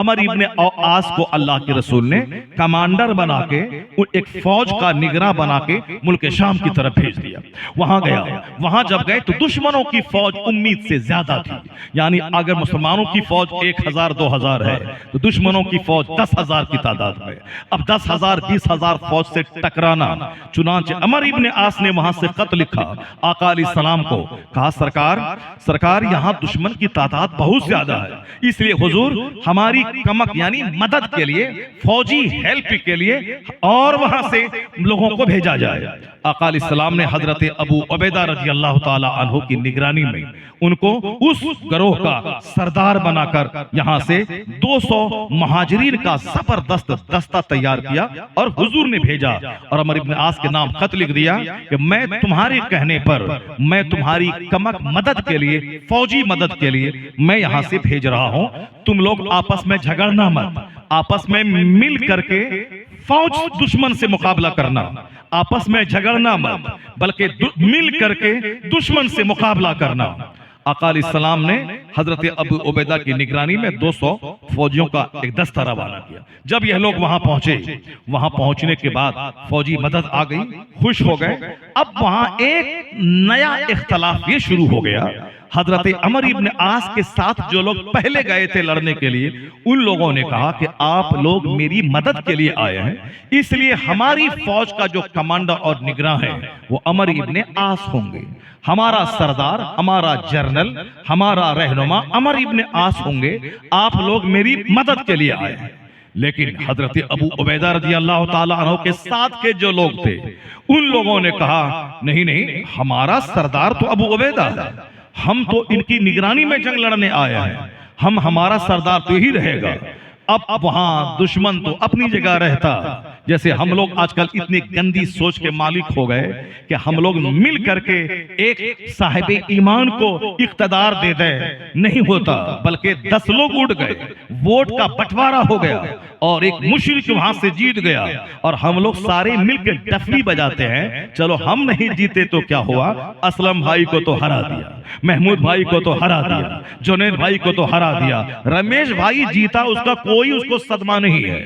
अमर इब्ने आस को अल्लाह के रसूल ने कमांडर बना के एक फौज का निगरान बना के मुल्क शाम की तरफ भेज दिया। वहां गया, वहां जब गए तो दुश्मनों की फौज उम्मीद से ज्यादा थी। यानी अगर मुसलमानों की फौज 1000-2000 है तो दुश्मनों की फौज 10,000 की तादाद में। अब 10,000 20,000 फौज से टकराना, चुनांचे अमर इब्ने आस ने वहां से खत लिखा आका अलैहिस्सलाम को, कहा सरकार यहां दुश्मन की तादाद बहुत ज्यादा है, इसलिए हुजूर हमारी कमक यानी मदद के लिए, फौजी हेल्प के लिए और वहां से लोगों को भेजा जाए। आका अलैहिस्सलाम ने हजरत अबू उबैदा रजी अल्लाह ताला अन्हु की निगरानी में उनको उस गिरोह का सरदार बनाकर यहां से 200 मुहाजिरीन का जबरदस्त दस्ता तैयार किया और हुजूर ने भेजा और अमर इब्ने आस के नाम खत लिख दिया कि मैं तुम्हारे कहने पर मैं तुम्हारी कमक मदद के लिए, फौजी मदद के लिए मैं यहां से भेज रहा हूं। तुम लोग आपस में झगड़ना मत, आपस में मिल करके फौज दुश्मन से मुकाबला करना, आपस में झगड़ना मत बल्कि मिल करके दुश्मन से मुकाबला करना। आका अलैहिस्सलाम ने हजरत अबू उबैदा की निगरानी में 200 फौजियों का एक दस्ता रवाना किया। जब यह लोग वहां पहुंचे, वहां पहुंचने के बाद फौजी मदद आ गई, खुश हो गए। अब वहां एक नया इख्तलाफ ये शुरू हो गया। हजरत अमर इब्ने आस के साथ जो लोग पहले गए थे लड़ने के लिए, उन लोगों ने कहा कि आप लोग मेरी मदद के लिए आए हैं, इसलिए हमारी फौज का जो कमांडर और निगरान है वो अमर इब्ने आस होंगे, हमारा सरदार, हमारा जनरल, हमारा रहनुमा अमर इब्ने आस होंगे, आप लोग मेरी मदद के लिए आए हैं। लेकिन हजरत अबू उबैदा रजी अल्लाह ताला अन्हु के साथ के जो लोग थे, उन लोगों ने कहा नहीं, हमारा सरदार तो अबू उबैदा है, हम तो इनकी निगरानी में जंग लड़ने आए हैं, हमारा सरदार तो यही रहेगा। अब वहां दुश्मन तो अपनी जगह रहता। जैसे हम लोग आजकल इतनी गंदी सोच के मालिक हो गए कि हम लोग मिल करके एक साहिब ईमान को इख्तदार दे दें, नहीं होता, बल्कि 10 लोग उड़ गए, वोट का बंटवारा हो गया और एक मुशरिक वहां से जीत गया और हम लोग सारे मिलकर डफली बजाते हैं, चलो हम नहीं जीते तो क्या हुआ, असलम भाई को तो हरा दिया, महमूद भाई को तो हरा दिया, जुनैद भाई को तो हरा दिया, रमेश भाई जीता, उसका कोई उसको सदमा नहीं है,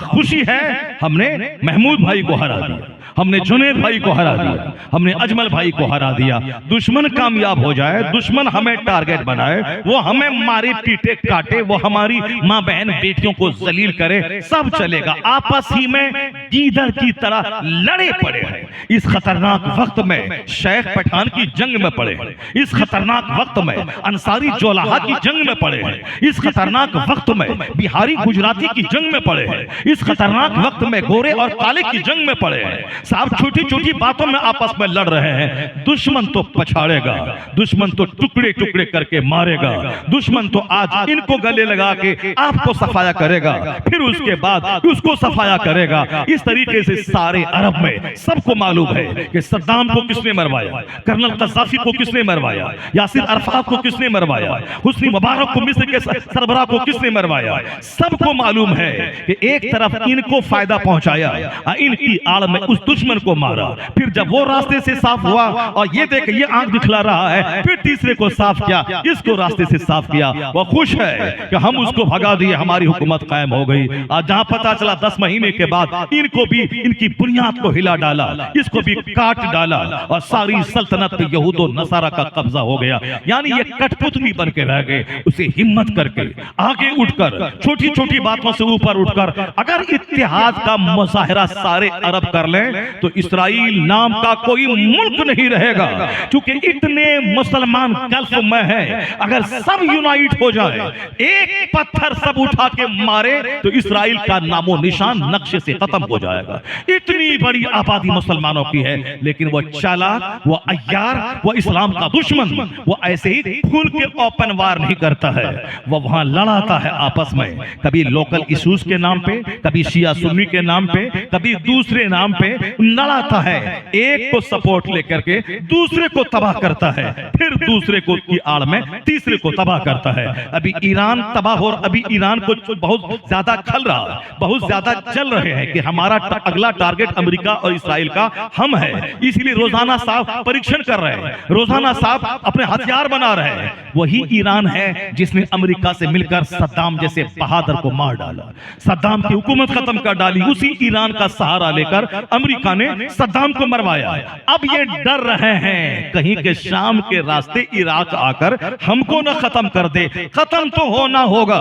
खुशी है हमने महमूद भाई को हरा दिया, हमने जुनैद भाई को हरा दिया, हमने अजमल भाई को हरा दिया। दुश्मन कामयाब हो जाए, दुश्मन हमें टारगेट बनाए, वो हमें मारे पीटे काटे, वो हमारी माँ बहन बेटियों को जलील करे, सब चलेगा, आपस ही में गीदड़ की तरह लड़े पड़े हैं। इस खतरनाक वक्त में शेख पठान की जंग में पड़े हैं, इस खतरनाक वक्त में अंसारी जोलाहा की जंग में पड़े हैं, इस खतरनाक वक्त में बिहारी गुजराती की जंग में पड़े हैं, इस खतरनाक वक्त में गोरे और काले की जंग में पड़े हैं। साहब छोटी छोटी बातों में आपस में लड़ रहे हैं। दुश्मन तो पछाड़ेगा, दुश्मन तो टुकड़े टुकड़े करके मारेगा, दुश्मन तो आज इनको गले लगा के आपको सफाया करेगा, फिर उसके बाद उसको सफाया करेगा। इस तरीके से सारे अरब में सबको मालूम है कि सद्दाम को किसने मरवाया, कर्नल कज़्ज़ाफ़ी को किसने मरवाया, यासिर अरफ़ात को किसने मरवाया, हुस्नी मुबारक को मिस्र के सरबराह को किसने मरवाया। सबको मालूम है कि एक तरफ इनको फायदा पहुंचाया, इनकी आड़ में उस दुश्मन को मारा, फिर जब वो रास्ते से साफ हुआ और ये देख ये आंख दिखला रहा है, फिर तीसरे को साफ किया, इसको रास्ते से साफ किया, वो खुश है कि हम उसको भगा दिए, हमारी हुकूमत कायम हो गई। आज जहां पता चला 10 महीने के बाद इनको भी इनकी बुनियाद को हिला डाला, इसको भी काट डाला और सारी सल्तनत पे यहूद और नसारा का कब्जा हो गया। यानी ये कठपुतली बन के रह गए। उसे हिम्मत करके आगे उठकर, छोटी छोटी बातों से ऊपर उठकर अगर इत्तेहाद का मुजाहरा सारे अरब कर लें तो इस्राइल नाम का कोई मुल्क नहीं रहेगा, क्योंकि इतने मुसलमान गल्फ में हैं। अगर सब यूनाइट हो जाए, एक पत्थर सब उठा के मारे तो इस्राइल का नामो निशान नक्शे से खत्म हो जाएगा। इतनी बड़ी आबादी मुसलमानों की है, लेकिन वो चालाक, वो अय्यार, वो इस्लाम का दुश्मन, वो ऐसे ही खुल के ओपन वार नहीं करता है, वो वहां लड़ाता है आपस में, कभी लोकल इश्यूज के नाम पे, कभी शिया सुन्नी के नाम पे, कभी दूसरे नाम पे, लड़ाता है, एक को सपोर्ट लेकर के दूसरे को तबाह करता है, फिर दूसरे को की आड़ में तीसरे को तबाह करता है। अभी ईरान तबाह हो, अभी ईरान को बहुत ज्यादा खल रहा, बहुत ज्यादा चल रहे हैं कि हमारा अगला टारगेट अमेरिका और इस्राइल का हम है, इसलिए रोजाना साहब परीक्षण कर रहे हैं, रोजाना साहब अपने हथियार बना रहे हैं। वही ईरान है जिसने अमेरिका से मिलकर सद्दाम जैसे बहादुर को मार डाला, सद्दाम की हुकूमत खत्म कर डाली। उसी ईरान का सहारा लेकर अमेरिका ने सद्दाम को मरवाया। अब ये डर रहे हैं कहीं के शाम के रास्ते इराक आकर हमको न खत्म कर दे। खत्म तो होना होगा।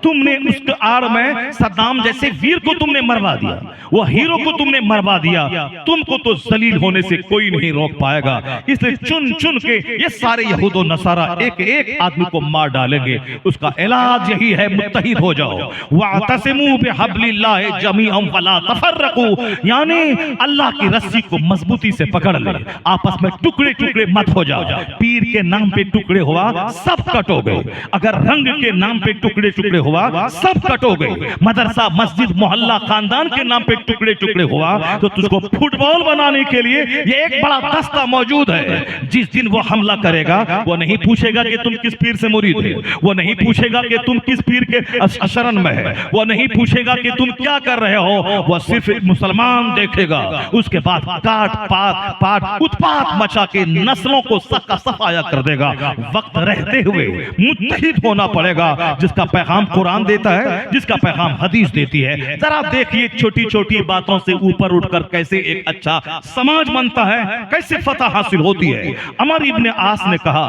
तुमने उसके आड़ में सद्दाम जैसे वीर को तुमने मरवा दिया, वो हीरो को तुमने मरवा दिया, तुमको तो जलील होने से कोई नहीं रोक पाएगा। इसलिए चुन चुन के ये सारे यहूदो नसारा एक एक आदमी को मार डालेंगे। उसका इलाज यही है, मुत्तहिद हो जाओ। वातसिमू बिहब्लिल्लाहि जमीअन वला तफर्रकू, यानी अल्लाह की रस्सी को मजबूती से पकड़ ले, आपस में टुकड़े टुकड़े मत हो जाओ। पीर के नाम पे टुकड़े हुआ सब कट हो गए, अगर रंग के नाम पे टुकड़े टुकड़े हुआ सब कट हो गए, मदरसा मस्जिद मोहल्ला खानदान के नाम पे टुकड़े टुकड़े हुआ तो तुझको फुटबॉल बनाने के लिए ये एक बड़ा दस्ता मौजूद है। जिस दिन वो हमला करेगा वो नहीं पूछेगा कि तुम किस पीर से मुरीद है, वो नहीं पूछेगा कि तुम किस पीर के शरण में है, वो नहीं पूछेगा कि तुम क्या कर रहे हो, वो सिर्फ मुसलमान देखेगा। उसके बाद काट पाट पाट उत्पात मचा के नस्लों को सबका सफाया कर देगा। वक्त रहते हुए मुत्तहिद होना पड़ेगा, जिसका पैगाम कुरान देता है, जिसका पैगाम हदीस देती है। जरा देखिए छोटी छोटी बातों से ऊपर उठकर कैसे एक अच्छा समाज बनता है, कैसे फतह हासिल होती है। अमर इब्ने आस ने कहा,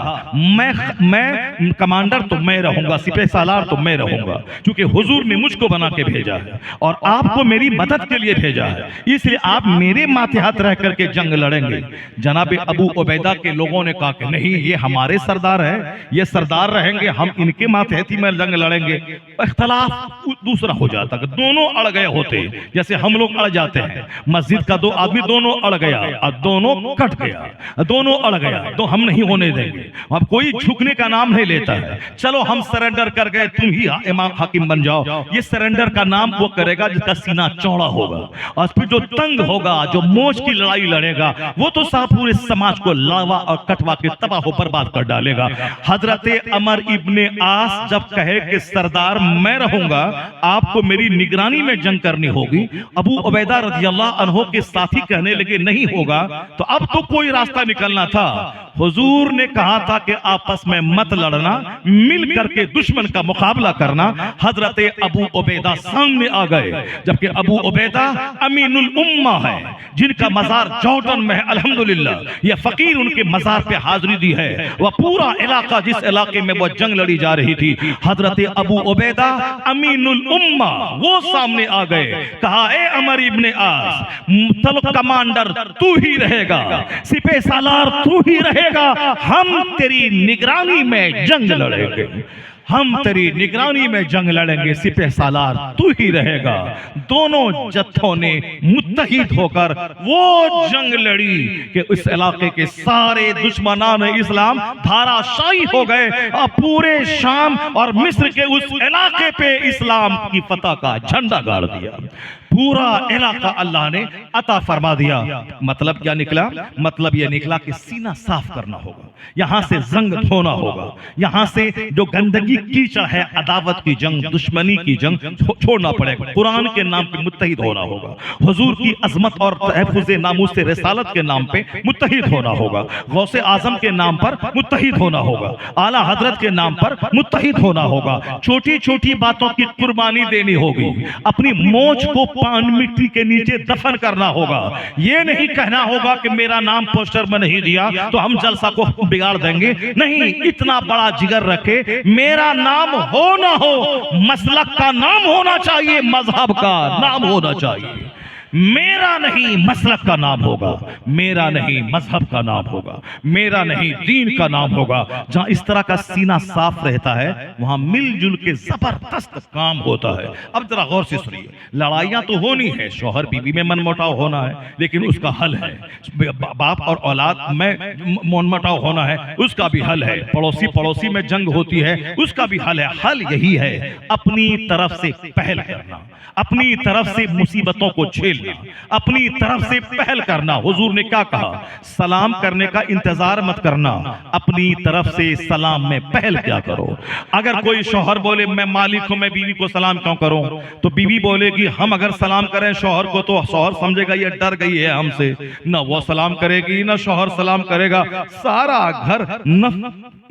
मैं कमांडर तो मैं रहूंगा, सिपह सालार तो मैं रहूंगा, क्योंकि हुजूर ने मुझको बना के भेजा है और आपको मेरी मदद के लिए भेजा है, इसलिए आप मेरे मातहत रह करके जंग लड़ेंगे। जनाब अबू उबैदा के लोगों ने कहा कि नहीं, ये हमारे सरदार है, ये सरदार रहेंगे, हम इनके मातहती में जंग लड़ेंगे। इख्तलाफ दूसरा हो जाता कि दोनों अड़ गए होते, जैसे हम लोग अड़ जाते हैं, मस्जिद का दो आदमी दोनों अड़ गया और दोनों कट गया, दोनों अड़ गया, तो हम नहीं होने देंगे। अब कोई झुकने का नाम नहीं लेता है, चलो हम सरेंडर कर गए, तुम ही इमाम हाकिम बन जाओ। ये सरेंडर का नाम वो करेगा जिसका सीना चौड़ा होगा, और फिर जो तंग होगा, जो मोच की लड़ाई लड़ेगा, वो तो साहब पूरे समाज को लावा और कटवा के तबाह बर्बाद कर डालेगा। हजरत अमर इब्ने आस जब कहे कि सरदार मैं रहूंगा, आपको मेरी निगरानी में जंग करनी होगी, अबू उबैदा रज़ियल्लाहु अन्हु के साथी कहने लगे नहीं होगा, तो अब तो कोई रास्ता निकलना था। हुजूर ने कहा था कि आपस में मत लड़ना, मिल करके दुश्मन का मुकाबला करना। हजरत अबू उबैदा सामने आ गए, जबकि अबू उबैदा अमीनुल उम्मा है, जिनका मजार जॉर्डन में है। अल्हम्दुलिल्लाह ये फकीर उनके मजार पे हाजिरी दी है। वह पूरा इलाका, जिस इलाके में वो जंग लड़ी जा रही थी, हजरत अबू उबैदा अमीनुल उम्मा वो सामने आ गए। कहा, ए अमर इब्ने आस, चलो कमांडर तू ही रहेगा, सिपह सालार तू ही रहेगा, हम तेरी निगरानी में जंग लड़ेंगे, हम तेरी निगरानी में जंग लड़ेंगे, सिपह सालार तू ही रहेगा। दोनों जत्थों ने मुत्तहिद होकर वो जंग लड़ी कि उस इलाके के सारे दुश्मनान इस्लाम धाराशायी हो गए और पूरे शाम और मिस्र के उस इलाके पे इस्लाम की फतह का झंडा गाड़ दिया। पूरा इलाका अल्लाह ने अता फरमा दिया। मतलब क्या निकला? मतलब यह निकला कि सीना साफ करना होगा, यहां से जंग धोना होगा, यहां से जो गंदगी कीचड़ है, अदावत की जंग, दुश्मनी की जंग छोड़ना पड़ेगा। कुरान के नाम पे मुत्तहिद होना होगा, हुजूर की अजमत और तहफ्फुज़ नामूस से रिसालत के नाम पे मुत्तहिद होना होगा, गौसे आजम के नाम पर मुत्तहिद होना होगा, आला हजरत के नाम पर मुत्तहिद होना होगा। छोटी छोटी बातों की कुर्बानी देनी होगी, अपनी मोच को पान मिट्टी के नीचे दफन करना होगा। ये नहीं कहना होगा कि मेरा नाम पोस्टर में नहीं दिया तो हम जलसा को बिगाड़ देंगे। नहीं, इतना बड़ा जिगर रखे, मेरा नाम हो ना हो, मसलक का नाम होना चाहिए, मजहब का नाम होना चाहिए। मेरा नहीं मसलक का नाम होगा, मेरा नहीं मजहब का नाम होगा, मेरा नहीं दीन का नाम होगा। जहां इस तरह का सीना साफ रहता है वहां मिलजुल के जबरदस्त काम होता है। अब जरा गौर से सुनिए, लड़ाइयां तो होनी है, शौहर बीवी में मनमुटाव होना है, लेकिन उसका हल है। बाप और औलाद में मनमुटाव होना है, उसका भी हल है। पड़ोसी पड़ोसी में जंग होती है, उसका भी हल है। हल यही है, अपनी तरफ से पहल करना, अपनी तरफ से मुसीबतों को झेल खेलना, अपनी तरफ से पहल करना। हुजूर ने क्या कहा? सलाम करने का इंतजार मत करना, अपनी तरफ से सलाम में पहल क्या करो। अगर कोई शौहर बोले मैं मालिक हूं, मैं बीवी को सलाम क्यों करूं, तो बीवी बोलेगी हम अगर सलाम करें शौहर को तो शौहर समझेगा ये डर गई है हमसे, ना वो सलाम करेगी ना शौहर सलाम करेगा, सारा घर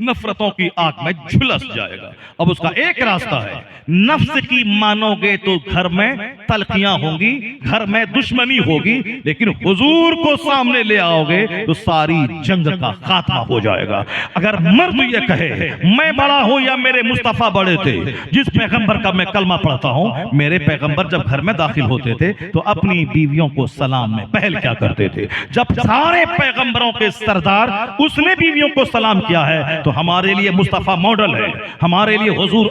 नफरतों की आग में झुलस जाएगा। अब उसका एक रास्ता है, नफ्स की मानोगे तो घर में तलखियां होंगी, घर में दुश्मनी होगी, लेकिन हुजूर को सामने ले आओगे तो सारी जंग का खात्मा हो जाएगा। अगर मर्द ये कहे मैं बड़ा हूं या मेरे मुस्तफा बड़े थे, जिस पैगंबर का मैं कलमा पढ़ता हूं, मेरे पैगंबर जब घर में दाखिल होते थे तो अपनी बीवियों को सलाम में पहल क्या करते थे। जब सारे पैगंबरों के सरदार उसने बीवियों को सलाम किया है तो हमारे लिए मुस्तफा मॉडल है, हमारे लिए हुजूर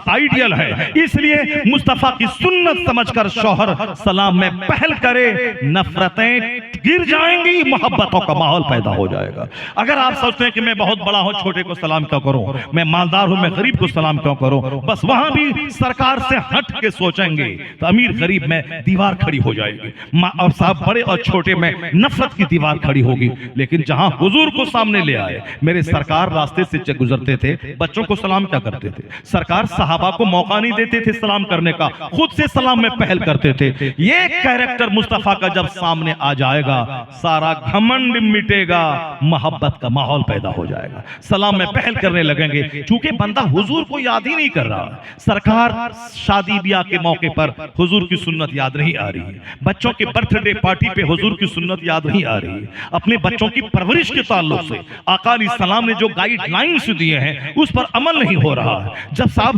आइडियल है। इसलिए मुस्तफा की सुन्नत समझकर शौहर सलाम में पहल करे, नफरतें गिर जाएंगी, मोहब्बतों का माहौल पैदा हो जाएगा। अगर आप सोचते हैं कि मैं बहुत बड़ा हूं, छोटे को सलाम क्यों करूं, मैं मालदार हूं, मैं गरीब को सलाम क्यों करूं, बस वहां भी सरकार से हट के सोचेंगे तो अमीर गरीब में दीवार खड़ी हो जाएगी, और साहब बड़े और छोटे में नफरत की दीवार खड़ी होगी। लेकिन जहां हुजूर को सामने ले आए, मेरे सरकार रास्ते से गुजरते थे, बच्चों को सलाम क्या करते थे, सरकार सहाबा को मौका नहीं देते थे सलाम करने का, खुद से सलाम में पहल करते थे। ये कैरेक्टर मुस्तफा का जब सामने आ जाएगा, सारा घमंड मिटेगा, मोहब्बत का माहौल पैदा हो जाएगा, सलाम में पहल करने लगेंगे। चूंकि बंदा हुजूर को याद ही नहीं कर रहा, सरकार शादी ब्याह के मौके पर हुजूर की सुन्नत याद नहीं आ रही है, बच्चों के बर्थडे पार्टी पे हुजूर की सुन्नत याद नहीं आ रही है, अपने बच्चों की परवरिश के ताल्लुक से आका अलैहिस्सलाम ने जो गाइडलाइंस दिए हैं उस पर अमल नहीं हो रहा है। जब साहब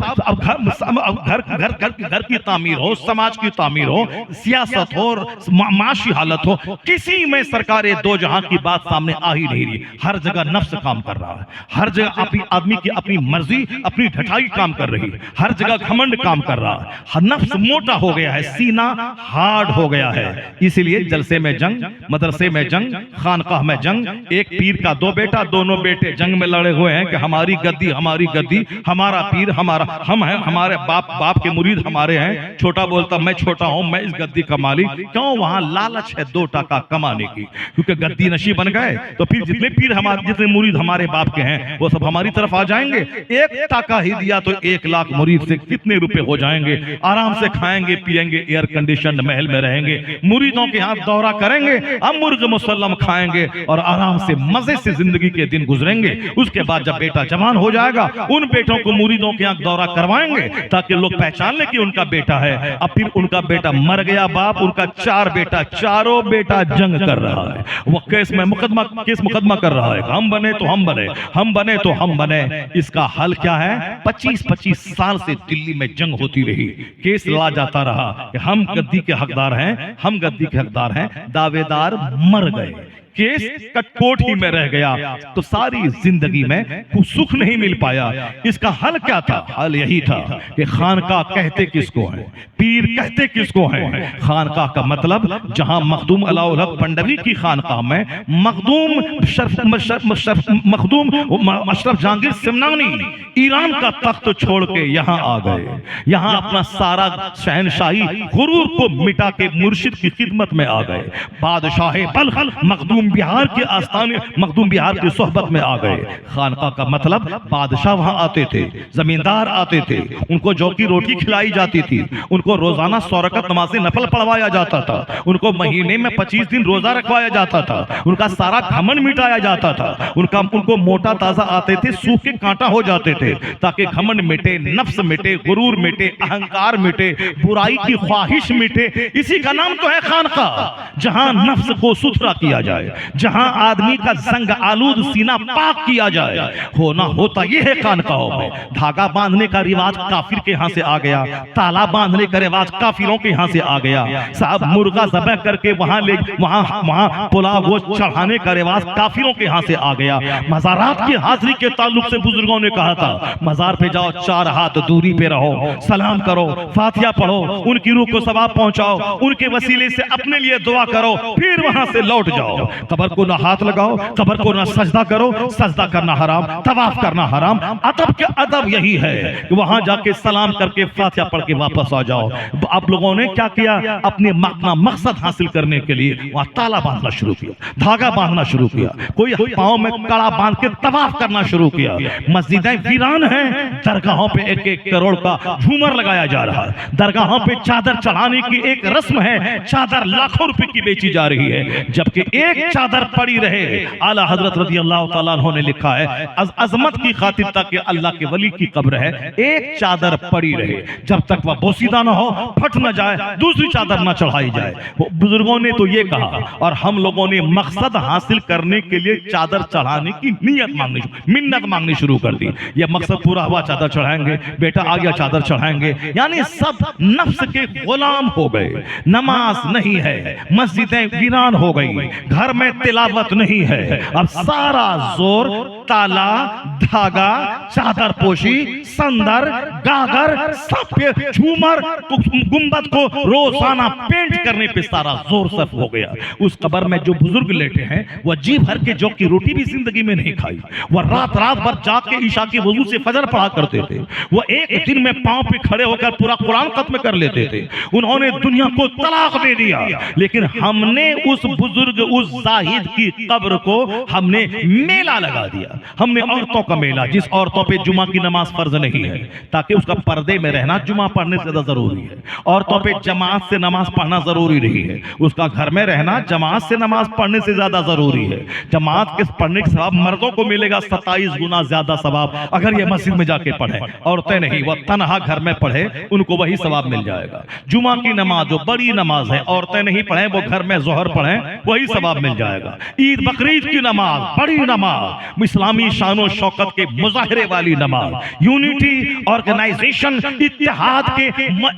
घर की तामीर हो, समाज की तामीर हो, सियासत हो, माशी हालत हो, किसी में सरकारें दो जहां की बात सामने आ ही नहीं रही। हर जगह नफ्स काम कर रहा है, हर जगह अपनी आदमी की अपनी मर्जी, अपनी ढटाई काम कर रही है, हर जगह घमंड काम कर रहा है, नफ्स मोटा हो गया है, सीना हार्ड हो गया है। इसीलिए जलसे में जंग, मदरसे में जंग, खानकाह में जंग, एक पीर का दो बेटा, दोनों बेटे जंग में लड़े हुए हैं कि हमारी गद्दी, हमारी गद्दी, हमारा पीर हमारा, हम हैं, हमारे बाप के मुरीद हमारे हैं। छोटा बोलता मैं छोटा हूं, मैं इस गद्दी का मालिक। क्यों? वहां लालच है 2 टका कमाने की, क्योंकि गद्दी नशी बन गए तो फिर जितने पीर हमारे, जितने मुरीद हमारे बाप के हैं वो सब हमारी तरफ आ जाएंगे। 1 टका ही दिया तो 1 लाख मुरीद से कितने रुपए हो जाएंगे। आराम से खाएंगे पिएंगे, एयर कंडीशन महल में रहेंगे, मुरीदों के हाथ दौरा करेंगे, अब मुर्ग मुसल्लम खाएंगे और आराम से मजे से जिंदगी के दिन गुजरेंगे। उसके बाद जब बेटा जवान हो जाएगा, उन बेटों को मुरीदों के यहाँ दौरा करवाएंगे ताकि लोग पहचान ले कि उनका बेटा है। अब फिर उनका बेटा मर गया, बाप उनका 4 बेटा, चारों बेटा जंग कर रहा है, वो केस मुकदमा कर रहा है, हम बने तो हम बने, हम बने तो हम बने। इसका हल क्या है? 25-25 साल से दिल्ली में जंग होती रही, केस लड़ा जाता रहा कि हम गद्दी के हकदार हैं, हम गद्दी के हकदार हैं, दावेदार मर गए, केस कटकोट ही में रह गया, तो सारी जिंदगी में कुछ सुख नहीं मिल पाया। इसका हल क्या था? हल यही था कि खानकाह कहते किसको है, पीर कहते किसको है। खानकाह का मतलब जहां मखदूम अलाउल हक पंडवी की खानकाह में मखदूम अशरफ जहांगीर सिमनानी ईरान का तख्त छोड़ के यहां आ गए, यहां अपना सारा शहनशाही गुरूर को मिटा के मुर्शिद की खिदमत में आ गए। बादशाह बल्ख मखदूम बिहार के आस्थाने, मखदूम बिहार की सोहबत में आ गए। खानकाह का मतलब बादशाह वहां आते थे, जमींदार आते थे, उनको जौ की रोटी खिलाई जाती थी, उनको रोजाना 100 रकअत नमाज़े नफल पढ़वाया जाता था, उनको महीने में 25 दिन रोजा रखवाया जाता था, उनका सारा घमंड मिटाया जाता था, उनको मोटा ताजा आते थे, सूखे कांटा हो जाते थे, ताकि घमंड मिटे, नफ्स मिटे, गुरूर मिटे, अहंकार मिटे, बुराई की ख्वाहिश मिटे। इसी का नाम तो है खानकाह, जहां नफ्स को सुथरा किया जाए, जहां आदमी का जंग आलूद सीना पाक किया जाए। होना होता यह है खानकाहों में। धागा बांधने का रिवाज काफिर के यहां से आ गया, ताला बांधने का रिवाज काफिरों के यहां से आ गया, साहब मुर्गा ज़बह करके वहां पुलाव वो चढ़ाने का रिवाज काफिरों के यहां से आ गया। मज़ारात की हाजिरी के ताल्लुक से बुजुर्गों ने कहा था, मज़ार पे जाओ, 4 हाथ दूरी पे रहो, सलाम करो, फातिहा पढ़ो, उनकी रूह को सवाब पहुंचाओ, उनके वसीले से अपने लिए दुआ करो, फिर वहां से लौट जाओ। कब्र को ना हाथ लगाओ, कब्र को ना सजदा करो, सजदा करना हराम, तवाफ करना हराम। अदब के अदब यही है कि वहां जाके सलाम करके फातिहा पढ़ के वापस आ जाओ। आप लोगों ने क्या किया, अपने मकसद हासिल करने के लिए वहां ताला बांधना शुरू किया, धागा बांधना शुरू किया, कोई पांव में कड़ा बांध के तवाफ करना शुरू किया। मस्जिदें वीरान हैं, दरगाहों पे 1-1 करोड़ का झूमर लगाया जा रहा है, दरगाहों पे चादर चढ़ाने की एक रस्म है, चादर लाखों रुपए की बेची जा रही है, जबकि एक चादर पड़ी रहे। आला हजरत रज़ी अल्लाह तआला अन्हु ने लिखा है, अजमत की खातिर तक अल्लाह के वली की कब्र है, एक चादर पड़ी रहे, जब तक वह बोसीदा ना हो, फट न जाए, दूसरी चादर न चढ़ाई जाए। बुजुर्गों ने तो ये कहा, और हम लोगों ने मकसद हासिल करने के लिए चादर चढ़ाने की नियत मांगनी, मिन्नत मांगनी शुरू कर दी। ये मकसद पूरा हुआ, चादर चढ़ाएंगे, बेटा आ गया चादर चढ़ाएंगे, यानी सब नफ्स के गुलाम हो गए। नमाज नहीं है, मस्जिदें वीरान हो गई, घर में तिलावत नहीं है, अब सारा जोर ताला, धागा, चादर पोशी, संदर, गागर, सब पे झूमर, गुंबद को रोजाना पेंट करने पे सारा जोर सर्फ हो गया। उस कब्र में जो बुजुर्ग लेटे हैं, वह जी भर के जौ की रोटी भी जिंदगी में नहीं खाई, वह रात रात भर जाग के ईशा के वजू से फजर पढ़ा करते थे, वह एक दिन में पांव पे खड़े होकर पूरा कुरान खत्म कर लेते थे। उन्होंने दुनिया को तलाक दे दिया, लेकिन हमने उस बुजुर्ग, उस जाहिद की कब्र को हमने मेला लगा दिया। हमने औरतों का मेला, जिस औरतों पे जुमा की नमाज फर्ज नहीं है, ताकि उसका पर्दे में रहना जुमा पढ़ने से ज्यादा जरूरी है। औरतों पे जमात से नमाज पढ़ना जरूरी नहीं है, उसका घर में रहना जमात से नमाज पढ़ने से ज्यादा जरूरी है। जमात के पढ़ने के सवाब मर्दों को मिलेगा 27 गुना ज्यादा सवाब अगर ये मस्जिद में जाके पढ़े, औरतें नहीं, वह तनहा घर में पढ़े, उनको वही सवाब मिल जाएगा। जुमा की नमाज जो बड़ी नमाज है, औरतें नहीं पढ़े, वो घर में जोहर पढ़े, वही सवाब मिल जाएगा। ईद बकरीद की नमाज, बड़ी नमाज, इस्लामी शानो शौकत के मुजाहरे वाली नमाज, यूनिटी ऑर्गेनाइजेशन, इत्तेहाद के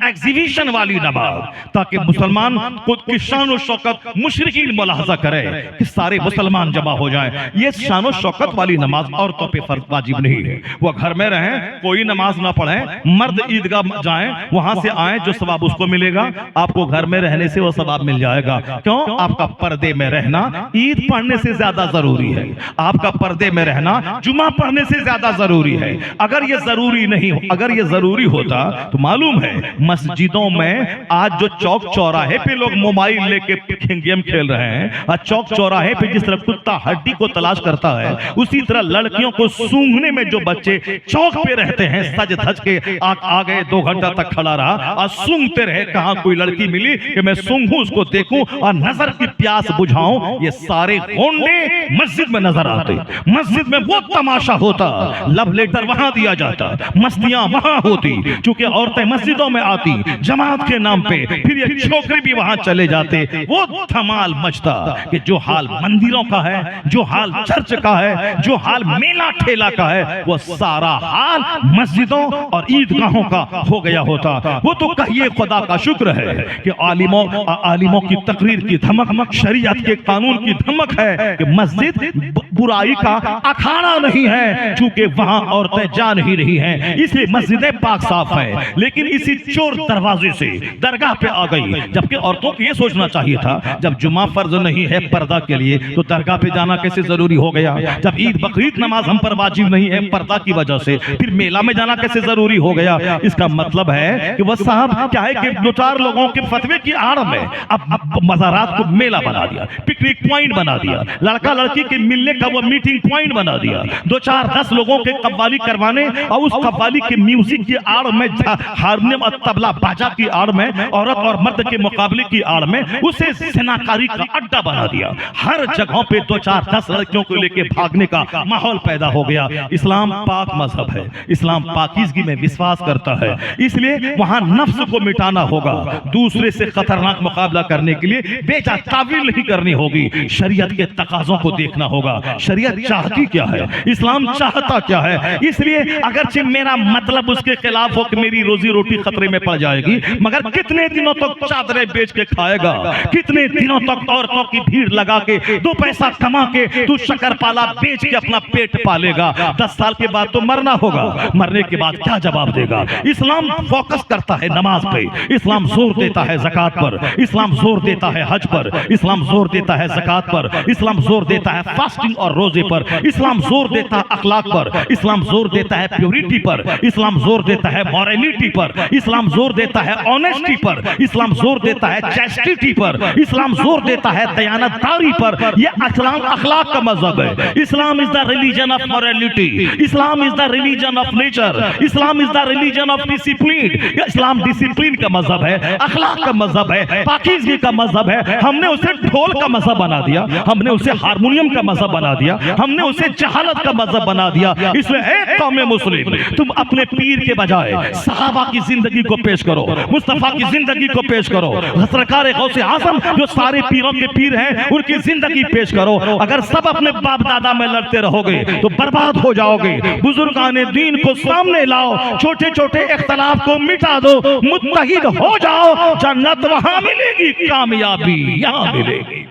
एग्जीबिशन वाली नमाज, ताकि मुसलमान खुद की शानो शौकत मुशरिकीन मुलाहजा करे कि सारे मुसलमान जमा हो जाए। ये शानो शौकत वाली नमाज औरतों पे फर्ज वाजिब नहीं है, वो घर में रहें, कोई नमाज ना पढ़े, मर्द ईदगाह जाएं, वहां से आए, जो सवाब उसको मिलेगा, आपको घर में रहने से वो सवाब मिल जाएगा। क्यों? आपका पर्दे में रहना ईद पढ़ने से ज्यादा जरूरी है, आपका पर्दे में रहना जुमा पढ़ने से ज्यादा जरूरी है। अगर ये जरूरी नहीं हो, अगर ये जरूरी होता तो मालूम है मस्जिदों में आज जो चौक चौराहे पे लोग मोबाइल लेके गेम खेल रहे हैं, और चौक चौराहे पे जिस तरह कुत्ता हड्डी को तलाश करता है, उसी तरह लड़कियों को सूंघने में जो बच्चे चौक पे रहते हैं, सज धज के आ गए, 2 घंटा तक खड़ा रहा और सूंघते रहे, कहां कोई लड़की मिली कि मैं सूंघूं, उसको देखूं और नजर की प्यास बुझाऊं, ये सारे होंडे मस्जिद में नजर आते। मस्जिद में वो तमाशा होता, लव लेटर वहां दिया जाता, मस्तियां वहां होती, क्योंकि औरतें मस्जिदों में आती जमात के नाम पे, फिर ये छोकरे भी वहां चले जाते, वो धमाल मचता कि जो हाल मंदिरों का है, जो हाल चर्च का है, जो हाल मेला ठेला का है, वो सारा हाल मस्जिदों और ईदगाहों का हो गया होता। वो तो कहिए खुदा का शुक्र है कि आलिमों की तकरीर की धमक, शरीयत के कानून की धमक है कि मस्जिद बुराई का अखाड़ा नहीं है, चूंकि वहां औरतें जा नहीं रही हैं, इसलिए मस्जिदें पाक साफ है। लेकिन इसी चोर दरवाजे से दरगाह पे आ गई, जबकि औरतों को यह सोचना चाहिए था, जब जुमा फर्ज नहीं है पर्दा के लिए, तो दरगाह पे जाना कैसे जरूरी हो गया? जब ईद बकरीद नमाज हम पर वाजिब नहीं है पर्दा की वजह से, फिर मेला में जाना कैसे जरूरी हो गया? इसका मतलब है कि वह साहब क्या है कि 2-4 लोगों के फतवे की आड़ में अब मज़ारात को मेला बना दिया, पिकनिक पॉइंट बना दिया, लड़का लड़की के मिलने का वो मीटिंग पॉइंट बना दिया, 2-4-10 लोगों के कव्वाली करवाने और उस कव्वाली के म्यूजिक की आड़ में, हारमोनियम और तबला बाजा की आड़ में, औरत और मर्द के मुकाबले की आड़ में उसे ज़िनाकारी का अड्डा बना दिया। हर जगहों पे 2-4-10 लड़कियों को लेके भागने का माहौल पैदा हो गया। इस्लाम पाक मजहब है, इस्लाम पाकीज़गी में विश्वास करता है, इसलिए वहां नफ्स को मिटाना होगा, दूसरे से खतरनाक मुकाबला करने के लिए बेजा तावील नहीं करनी होगी, शरीयत के तकाज़ों को देखना होगा। शरीयत चाहती क्या है, इस्लाम चाहता क्या है। इसलिए अगरचे मेरा मतलब उसके खिलाफ हो कि मेरी रोजी रोटी खतरे में पड़ जाएगी, मगर कितने दिनों तक चादरें बेच के खाएगा, कितने दिनों तक औरतों की भीड़ लगा के 2 पैसा कमा के तू शक्करपाला बेच के अपना पेट पालेगा। 10 साल के बाद तो मरना होगा, मरने के बाद क्या जवाब देगा। इस्लाम फोकस करता है नमाज पे, इस्लाम जोर देता है ज़कात पर, इस्लाम जोर देता है हज पर, इस्लाम जोर देता है ज़कात पर, इस्लाम जोर देता है फास्टिंग और रोजे पर, इस्लाम जोर देता है अखलाक पर, इस्लाम जोर देता है प्योरिटी पर, इस्लाम जोर देता है मॉरलिटी पर, इस्लाम जोर देता है ऑनेस्टी पर, इस्लाम जोर देता है चैस्टिटी पर, इस्लाम जोर देता है दयानतदारी पर। यह इस्लाम अखलाक का मजहब है। Islam is the religion of morality, Islam is the religion of nature, Islam is the religion of discipline. इस्लाम डिसिप्लिन का मजहब है, अखलाक का मजहब है, पाकीज़गी का मजहब है। हमने उसे ढोल का मजहब बना दिया, हमने उसे हारमोनियम का मजहब बना दिया, हमने उसे जहालत का मजहब बना दिया। इसलिए एक कौम मुस्लिम, तुम अपने पीर के बजाय सहाबा की जिंदगी को पेश करो, मुस्तफा की जिंदगी को पेश करो, सरकार गौसे आजम जो सारे पीरों के पीर हैं उनकी जिंदगी पेश करो। अगर सब अपने बाप दादा में लड़ते रहोगे तो बर्बाद हो जाओगे। बुजुर्गाने दीन को सामने लाओ, छोटे छोटे इख्तलाफ को मिटा दो, मुत्तहिद हो जाओ, जन्नत वहां मिलेगी, कामयाबी यहाँ मिलेगी।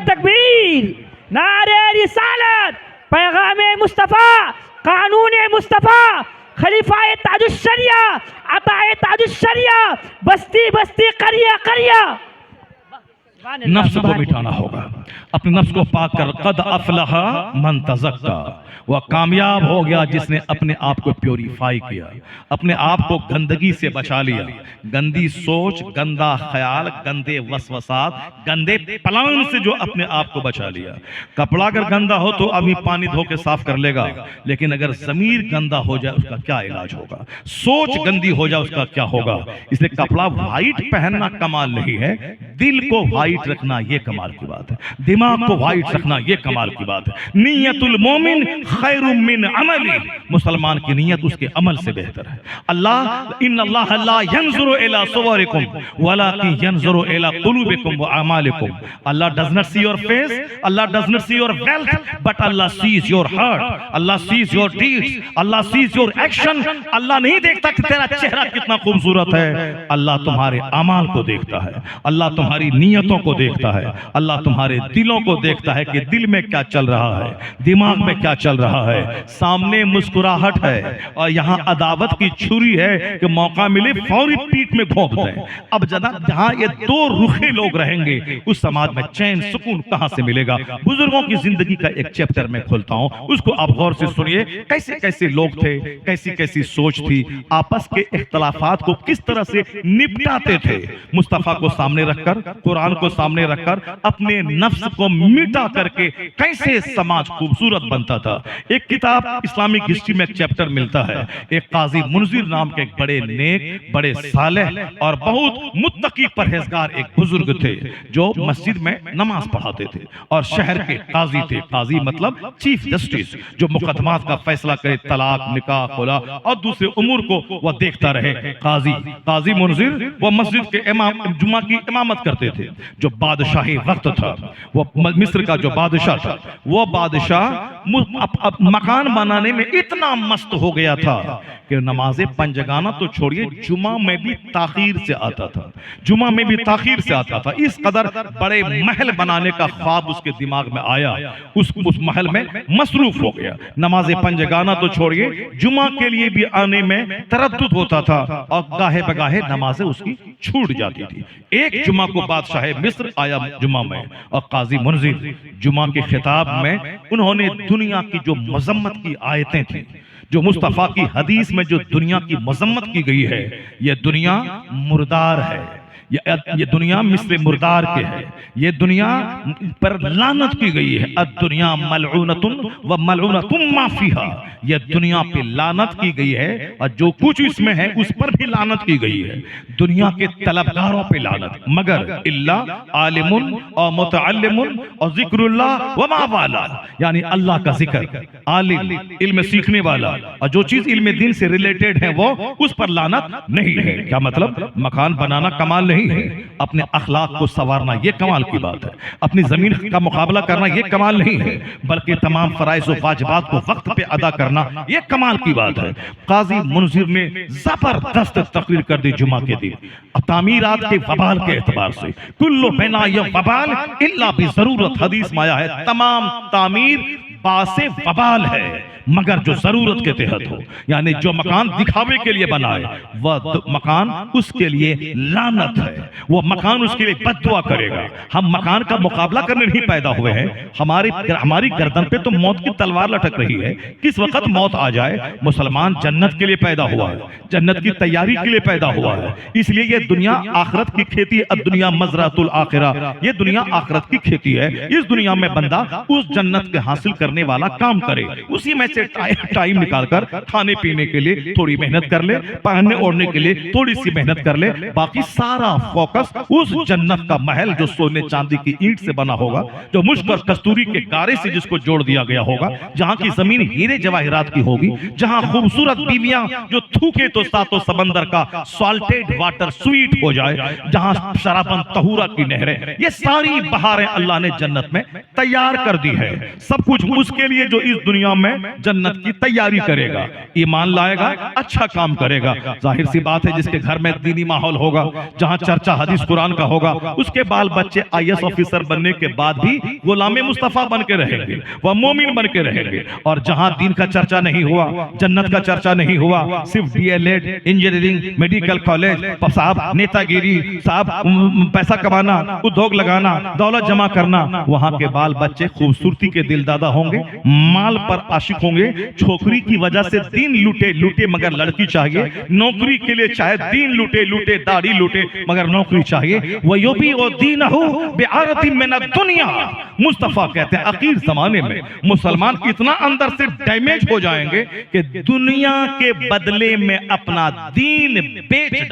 तकबीर, नारे रिसालत, पैगाम मुस्तफा, कानून मुस्तफा, खलीफाए ताजुश्शरिया, अताए ताजुश्शरिया, बस्ती बस्ती करिया करिया। नफ्स को मिटाना होगा, अपने नफ्स को पाक कर। कद अफलहा मन तज़क्का, वह कामयाब हो गया जिसने अपने आप को प्योरीफाई किया, अपने आप को गंदगी से बचा लिया। गंदी सोच, गंदा ख्याल, गंदे वसवसात, गंदे प्लान से जो अपने आप को बचा लिया। कपड़ा अगर गंदा हो तो आदमी पानी धो के साफ कर लेगा, लेकिन अगर जमीर गंदा हो जाए उसका क्या इलाज होगा, सोच गंदी हो जाए उसका क्या होगा। इसलिए कपड़ा व्हाइट पहनना कमाल नहीं है, दिल को व्हाइट रखना यह कमाल की बात है, दिमाग को व्हाइट रखना यह कमाल की बात है। नियतुल मोमिन खैरुम मिन अमली, मुसलमान की नियत उसके अमल से बेहतर है। अल्लाह इन्नल्लाह ला यंजुरु इला सुवरिकुम वलाकिन यंजुरु इला कुलूबिकुम व अमालिकुम। Allah does not see your face, Allah does not see your wealth, but Allah sees your heart, Allah sees your deeds, Allah sees your action. अल्लाह नहीं देखता कि तेरा चेहरा कितना खूबसूरत है, अल्लाह तुम्हारे अमाल को देखता है, अल्लाह तुम्हारी नियतों को देखता है, अल्लाह तुम्हारे दिलों को देखता है कि दिल में क्या चल रहा है, दिमाग में क्या चल रहा है। सामने मुस्कुराहट है और यहाँ अदावत की छुरी है कि मौका मिले फौरी पीठ में घोंप दें। अब जहाँ ये 2 रुखे लोग रहेंगे उस समाज में चैन सुकून कहां से मिलेगा। बुजुर्गों की जिंदगी का एक चैप्टर मैं खोलता हूं, उसको आप गौर से सुनिए। कैसे कैसे लोग थे, कैसी कैसी सोच थी, आपस के इख्तलाफात को किस तरह से निपटाते थे। मुस्तफा को सामने रखकर, कुरान को सामने रखकर, अपने नफ्स को मिटा करके कैसे समाज खूबसूरत बनता था। एक किताब इस्लामिक हिस्ट्री में एक चैप्टर मिलता है। एक काजी मुनजिर नाम के एक बड़े नेक, बड़े सालेह और बहुत मुत्तकी परहेजगार एक बुजुर्ग थे जो मस्जिद में नमाज पढ़ाते थे और शहर के काजी थे। काजी मतलब चीफ जस्टिस, जो मुकदमात का फैसला करे, तलाक, निकाह, खुला और दूसरे उमूर को वह देखता रहे। काजी मुनजिर वो मस्जिद के इमाम, जुम्मा की इमामत करते थे। जो बादशाही वक्त था, वो मिस्र का जो बादशाह था, वो बादशाह मकान बनाने में इतना मस्त हो गया था कि नमाज़े पंजगाना तो छोड़िए, जुमा में भी ताखीर से आता था, जुमा में भी ताखीर से आता था। इस कदर बड़े महल बनाने का ख्वाब उसके दिमाग में आया, उस महल में मसरूफ हो गया। नमाज़े पंजगाना तो छोड़िए, जुमा के लिए भी आने में तरद्दुद होता था और गाहे बगाहे नमाजें उसकी छूट जाती थी। एक जुमा को बादशाह मिस्र आया जुमा में, और काजी मुनजिर जुमा के खिताब में उन्होंने दुनिया की जो मजम्मत की आयतें थी, जो मुस्तफा की हदीस में जो दुनिया की मजम्मत की गई है, यह दुनिया मुर्दार है, ये दुनिया मिस्र मुर्दार के है, ये दुनिया पर लानत की गई है। दुनिया मलऊनतुन व मलऊनतुम मा फीहा, ये दुनिया पे लानत की गई है और जो कुछ इसमें है उस पर भी लानत की गई है। दुनिया के तलबगारों पे लानत, मगर इल्ला आलिमुन और मुतअल्लिमुन और जिक्रुल्लाह व मा वाला, यानी अल्लाह का जिक्र, आलिम इल्म सीखने वाला और जो चीज इल्म दीन से रिलेटेड है वो, उस पर लानत नहीं है। क्या मतलब? मकान बनाना कमाल नहीं नहीं है, अपने अखलाक को संवारना ये कमाल की बात है। अपनी जमीन का मुकाबला करना ये कमाल नहीं है, बल्कि तमाम फराइज़ और वाजिबात को वक्त पे अदा करना ये कमाल की बात है। काजी मुनजिर ने जबरदस्त तकरीर कर दी जुमा के दिन, तामीरात के वबाल के एतबार से। कुल्लु बिना य वबाल इल्ला भी जरूरत, हदीस में आया है तमाम तामीर बासे वबाल है मगर जो जरूरत के तहत हो, यानी जो मकान दिखावे के लिए बनाए वह मकान उसके लिए लानत है, वो मकान उसके लिए बद्दुआ करेगा। हम मकान का मुकाबला करने नहीं पैदा हुए हैं, हमारी गर्दन पे तो मौत की तलवार लटक रही है। किस वक्त मौत आ जाए, मुसलमान जन्नत के लिए पैदा हुआ है, जन्नत की तैयारी के लिए पैदा हुआ है। इसलिए ये दुनिया आखिरत की खेती है, दुनिया मजरातुल आखिरा, ये दुनिया आखिरत की खेती है। इस दुनिया में बंदा उस जन्नत के हासिल करने वाला काम करे, उसी में से टाइम निकालकर खाने पीने के लिए थोड़ी मेहनत कर ले, पहनने ओढ़ने के लिए थोड़ी सी मेहनत कर ले, बाकी सारा फोकस उस जन्नत का महल जो सोने चांदी की ईंट से बना होगा, जो मुश्क और कस्तूरी के गारे से जिसको जोड़ दिया गया होगा, जहां की जमीन हीरे जवाहिरात की होगी, जहां खूबसूरत बीवियां जो थूके तो सातों समंदर का सॉल्टेड वाटर स्वीट हो जाए, जहां शराबन तहूरा की नहरें, ये सारी बहारें अल्लाह ने जन्नत में तैयार कर दी है। सब कुछ उसके लिए जो इस दुनिया में जन्नत की तैयारी करेगा, ईमान लाएगा, अच्छा काम करेगा। जाहिर सी बात है जिसके घर में दीनी माहौल होगा, जहां चर्चा हदीस कुरान का होगा, उसके बाल बच्चे IAS ऑफिसर बनने के बाद भी गुलामे मुस्तफा बन के रहेंगे, वह मोमिन बन के रहेंगे। और जहां दीन का चर्चा नहीं हुआ, जन्नत का चर्चा नहीं हुआ, सिर्फ DLED, इंजीनियरिंग, मेडिकल कॉलेज, साहब नेतागिरी, साहब पैसा कमाना, उद्योग लगाना, दौलत जमा करना, वहां के बाल बच्चे खूबसूरती के दिलदादा होंगे, माल पर आशिक होंगे, छोकरी की वजह से दीन लूटे मगर लड़की चाहिए, नौकरी के लिए चाहे दीन लूटे दाढ़ी लूटे मगर नौकरी चाहिए। वयुबी और दीनहु बिआरतिन मिन दुनिया, मुस्तफा कहते हैं आखिर जमाने में मुसलमान इतना अंदर से डैमेज हो जाएंगे कि दुनिया के बदले में अपना दीन बेच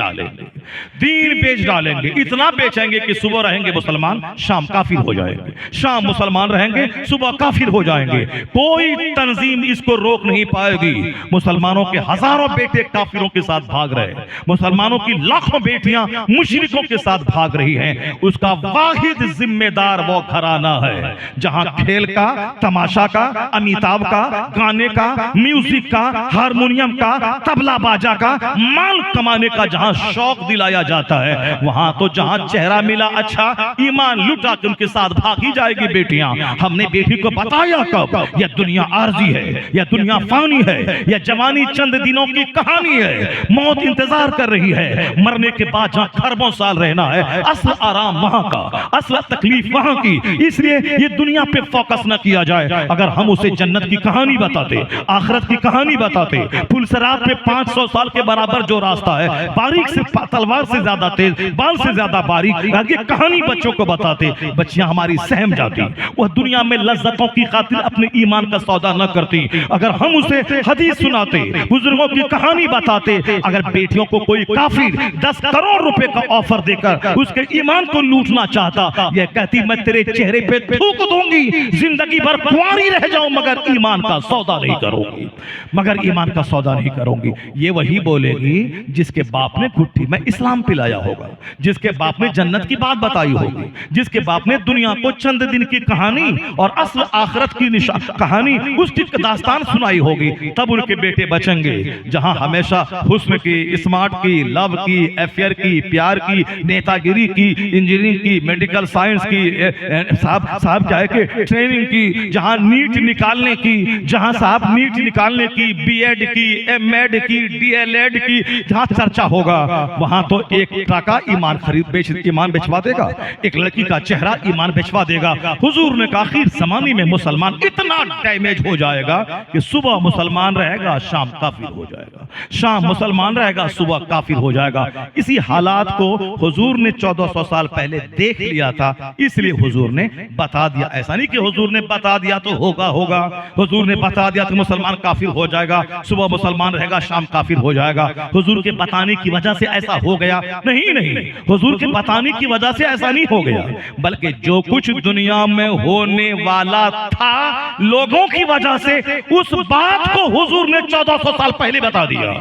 डालेंगे, इतना बेचेंगे कि सुबह रहेंगे मुसलमान, शाम काफिर हो जाएंगे, शाम मुसलमान रहेंगे, सुबह काफिर हो जाएंगे। कोई तंजीम इसको रोक नहीं पाएगी। मुसलमानों के हजारों बेटे काफिरों के साथ भाग रहे हैं, मुसलमानों की लाखों बेटियां मुशरिकों के साथ भाग रही हैं। उसका वाहिद जिम्मेदार वो घराना है जहां खेल का, तमाशा का, अमिताभ का, गाने का, म्यूजिक का, हारमोनियम का, तबला बाजा का, माल कमाने का जहां शौक दिलाया जाता है, वहां तो जहां चेहरा मिला अच्छा, ईमान लुटा के उनके साथ भागी जाएगी बेटियां। हमने बेटी को बताया कब यह दुनिया आरजी है, यह दुनिया फानी है, यह जवानी चंद दिनों की कहानी है, मौत इंतजार कर रही है, मरने के बाद जहां खरबों साल रहना है, असल आराम वहां का, असल तकलीफ वहां की। इसलिए ये दुनिया पे फोकस न किया जाए। अगर हम उसे जन्नत की कहानी बताते, आखिरत की कहानी बताते, पुलसरात पे 500 साल के बराबर जो रास्ता है, बारीक से तलवार से ज्यादा तेज, बाल से ज्यादा बारीक, ये कहानी बच्चों को बताते, बच्चियां हमारी सहम जाती, वह दुनिया में लज्जतों की खातिर अपने ईमान का सौदा न करती। अगर हम उसे हदीस सुनाते, बुजुर्गों की कहानी बताते, अगर बेटियों को कोई काफिर 10 करोड़ रुपए का ऑफर देकर उसके ईमान को लूटना चाहता, यह कहती मैं तेरे चेहरे पे थूक दूंगी, जिंदगी भर कुंवारी रह जाऊं मगर ईमान का सौदा नहीं करूंगी, मगर ईमान का सौदा नहीं करूंगी। ये वही बोलेगी जिसके बाप ने घुट्टी में इस्लाम पिलाया होगा, जिसके बाप ने जन्नत की बात बताई होगी, जिसके बाप ने दुनिया को चंद दिन की कहानी और असल आखिरत की कहानी, उसकी दास्तान सुनाई होगी। तब उनके बेटे बचेंगे जहां हमेशा हुस्न की, स्मार्ट की, लव की, अफेयर की, प्यार की, नेतागिरी की, इंजीनियरिंग की, मेडिकल साइंस की, साहब क्या है कि ट्रेनिंग की, जहां नीट निकालने की, जहां साहब नीट निकालने की, बीएड की, एमएड की, डीएलएड की जहां चर्चा होगा, वहां तो एक टका ईमान बेचवा देगा, एक लड़की का चेहरा ईमान बेचवा देगा। हुजूर ने कहा आखिर जमाने में मुसलमान इतना डैमेज हो जाएगा कि सुबह मुसलमान रहेगा, शाम काफिर हो जाएगा, शाम मुसलमान रहेगा, सुबह काफिर हो जाएगा। इसी हालात को हुजूर ने 1400 साल पहले देख लिया था, इसलिए हुजूर ने बता दिया। ऐसा नहीं कि हुजूर ने बता दिया तो होगा, हुजूर ने बता दिया तो मुसलमान काफिर हो जाएगा, सुबह मुसलमान रहेगा, शाम काफिर हो जाएगा। हुजूर के बताने की वजह से ऐसा हो गया नहीं, हुजूर के बताने की वजह से ऐसा नहीं हो गया, बल्कि जो कुछ दुनिया में होने वाला था लोगों की वजह से उस बात को हुजूर ने 1400 साल पहले बता दिया।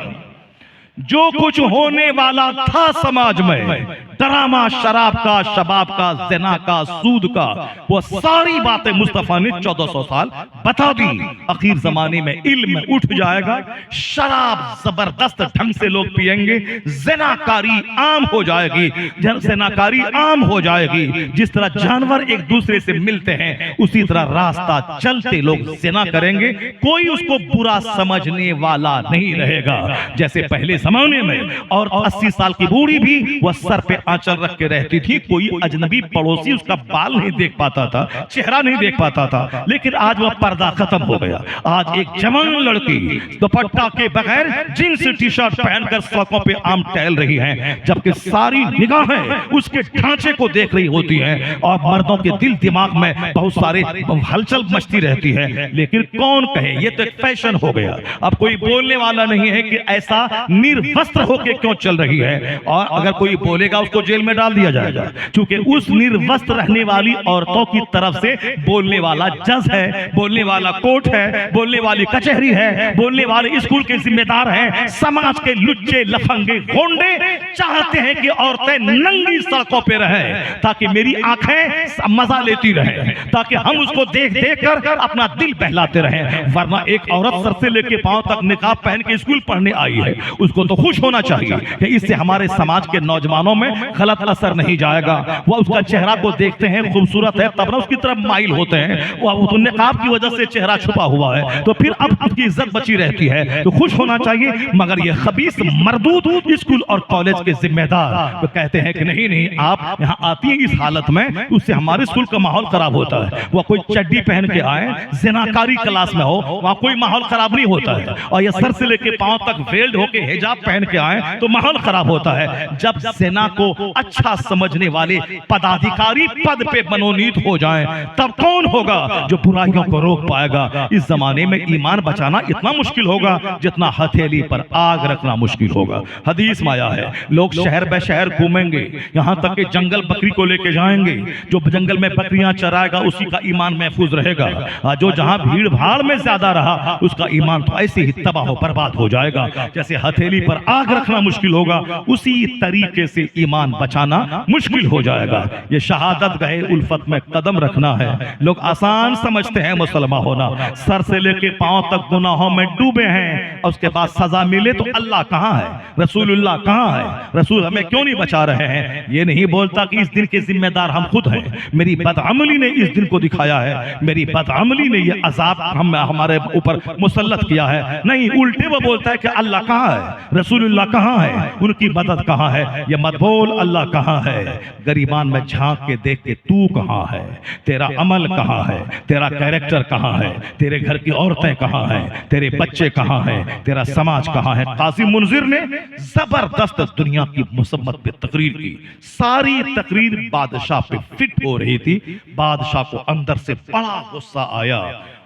जो कुछ होने वाला था समाज में, ड्रामा शराब का, शबाब का, ज़िना का, सूद का, वो सारी बातें मुस्तफा ने 1400 साल बता दी। आखिर जमाने में इल्म उठ जाएगा, शराब जबरदस्त ढंग से लोग पिएंगे, ज़िनाकारी आम हो जाएगी, ज़िनाकारी आम हो जाएगी। जिस तरह जानवर एक दूसरे से मिलते हैं, उसी तरह रास्ता चलते लोग ज़िना करेंगे, कोई उसको बुरा समझने वाला नहीं रहेगा। जैसे पहले जमाने में और 80 साल की बूढ़ी भी वह सर पे आंचल रख के रहती थी, कोई अजनबी पड़ोसी उसका बाल नहीं देख पाता था, चेहरा नहीं देख पाता था। लेकिन आज वह पर्दा खत्म हो गया। आज एक जवान लड़की दुपट्टा के बगैर जींस टी शर्ट पहनकर सड़कों पे आम टहल रही है, जबकि सारी निगाहें उसके ढांचे को देख रही होती हैं और मर्दों के दिल दिमाग में बहुत सारे हलचल मचती रहती है। लेकिन कौन कहे, ये तो एक फैशन हो गया। अब कोई बोलने वाला नहीं है कि ऐसा निर्वस्त्र होके क्यों चल रही है, और अगर कोई बोलेगा उसको जेल में डाल दिया जाएगा, क्योंकि उस निर्वस्त्र रहने वाली औरतों की तरफ से बोलने वाला जज है, बोलने वाला कोर्ट है, बोलने वाली कचहरी है, बोलने वाले स्कूल के जिम्मेदार हैं। समाज के लुच्चे लफंगे गोंडे चाहते हैं कि औरतें नंगी सड़कों पे रहें, ताकि मेरी आंखें मजा लेती रहें, ताकि हम उसको देख देख कर अपना दिल बहलाते रहें। वरना एक औरत सर से लेके पांव तक निकाब पहन के स्कूल पढ़ने आई है, उसको तो खुश होना चाहिए कि इससे हमारे समाज के नौजवानों में गलत असर नहीं जाएगा। वह उसका चेहरा को देखते हैं, खूबसूरत है, तब ना उसकी तरफ माइल होते हैं। वह तो निकाब की वजह से चेहरा छुपा हुआ है, तो फिर अब उसकी इज्जत बची रहती है, तो खुश होना चाहिए। मगर ये खबीस मरदूद स्कूल और कॉलेज के जिम्मेदार तो कहते हैं कि नहीं नहीं, आप यहाँ आती है इस हालत में, उससे हमारे स्कूल का माहौल खराब होता है। वह कोई चड्डी पहन के आए, ज़िनाकारी क्लास में हो, वहाँ कोई माहौल खराब नहीं होता है। और ये सर से लेके पांव तक वेल्ड होके हिजाब पहन के आए तो माहौल खराब होता है। जब सेना को अच्छा समझने वाले पदाधिकारी पद पे मनोनीत हो जाएं, तब कौन होगा जो बुराइयों को रोक पाएगा। इस जमाने में ईमान बचाना इतना मुश्किल होगा जितना हथेली पर आग रखना मुश्किल होगा। हदीस में आया है, लोग शहर बे शहर घूमेंगे, यहाँ तक कि जंगल बकरी को लेके जाएंगे, जो जंगल में बकरियां चराएगा उसी का ईमान महफूज रहेगा। जो जहां भीड़ भाड़ में ज्यादा रहा उसका ईमान तो ऐसे ही तबाह बर्बाद हो जाएगा। जैसे हथेली पर आग रखना मुश्किल होगा, उसी तरीके से ईमान बचाना मुश्किल हो जाएगा। ये शहादत गए उल्फत में कदम रखना है। लोग आसान समझते हैं मुसलमान होना, सर से लेके पांव तक गुनाहों में डूबे हैं और उसके बाद सजा मिले तो अल्लाह कहां है, रसूलुल्लाह कहां है, रसूल हमें क्यों नहीं बचा रहे हैं। ये नहीं बोलता कि इस दिन के जिम्मेदार हम खुद हैं, मेरी बदअमली ने इस दिन को दिखाया है, मेरी बदअमली ने ये अजाब हमारे ऊपर मुसल्लत किया है। नहीं, उल्टे वो बोलता है कि अल्लाह कहां है, रसूलुल्लाह कहां है, उनकी मदद कहां है। ये मत बोल अल्लाह कहां है, गरीबान में झांक के देख के तू कहां है, तेरा अमल कहां है, तेरा कैरेक्टर कहां है, तेरे घर की औरतें कहां हैं, तेरे बच्चे कहां हैं, तेरा समाज कहां है। काजी मुंजिर ने जबरदस्त दुनिया की मुसम्मत पे तकरीर की, सारी तकरीर बादशाह पे फिट हो रही थी। बादशाह को अंदर से बड़ा गुस्सा आया,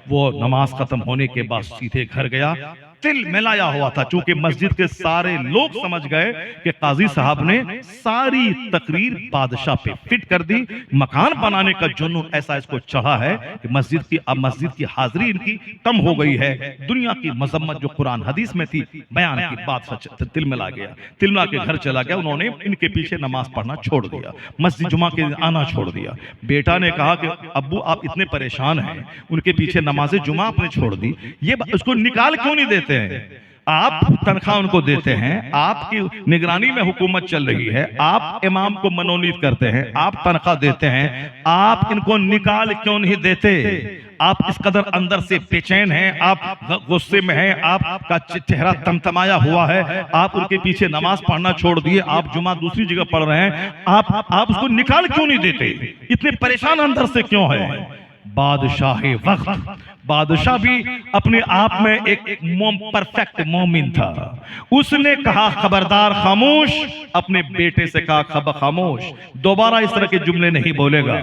वो नमाज खत्म होने के बाद सीधे घर गया, तिल मिलाया हुआ था। चूंकि मस्जिद के सारे लोग समझ गए कि काजी साहब ने सारी तकरीर बादशाह पे फिट कर दी। मकान बनाने का जुनून ऐसा इसको चढ़ा है कि मस्जिद की हाजिरी इनकी कम हो गई है। दुनिया की मजम्मत जो कुरान हदीस में थी बयान की बात तिल मिला गया, तिलमिला के घर चला गया। उन्होंने इनके पीछे नमाज पढ़ना छोड़ दिया, मस्जिद जुमा के दिन आना छोड़ दिया। बेटा ने कहा कि अब्बू आप इतने परेशान हैं, उनके पीछे नमाज जुमा आपने छोड़ दी, ये उसको निकाल क्यों नहीं देते हैं? आप तनख्वाह उनको देते हैं, आपकी निगरानी में हुकूमत चल रही है, आप इमाम को मनोनीत करते हैं, आप तनख्वाह देते हैं, आप इनको निकाल क्यों नहीं देते? आप इस कदर अंदर से बेचैन हैं, आप गुस्से में हैं, आपका चेहरा तमतमाया हुआ है, आप उनके पीछे नमाज पढ़ना छोड़ दिए, आप जुमा दूसरी जगह पढ़ रहे हैं, आप उसको निकाल क्यों नहीं देते? इतने परेशान अंदर से क्यों है? बादशाह वक्त, बादशाह भी अपने आप में एक परफेक्ट मोमिन था। उसने कहा खबरदार, खामोश। अपने बेटे से कहा खामोश, दोबारा इस तरह के जुमले नहीं बोलेगा,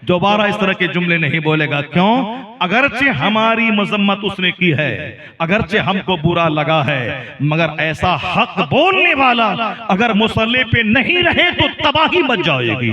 दोबारा इस तरह के जुमले नहीं बोलेगा। क्यों? अगरचे हमारी मजम्मत उसने की है, अगरचे हमको बुरा लगा है, मगर ऐसा हक बोलने वाला अगर मुसल्ले पे नहीं रहे तो तबाही मच जाएगी।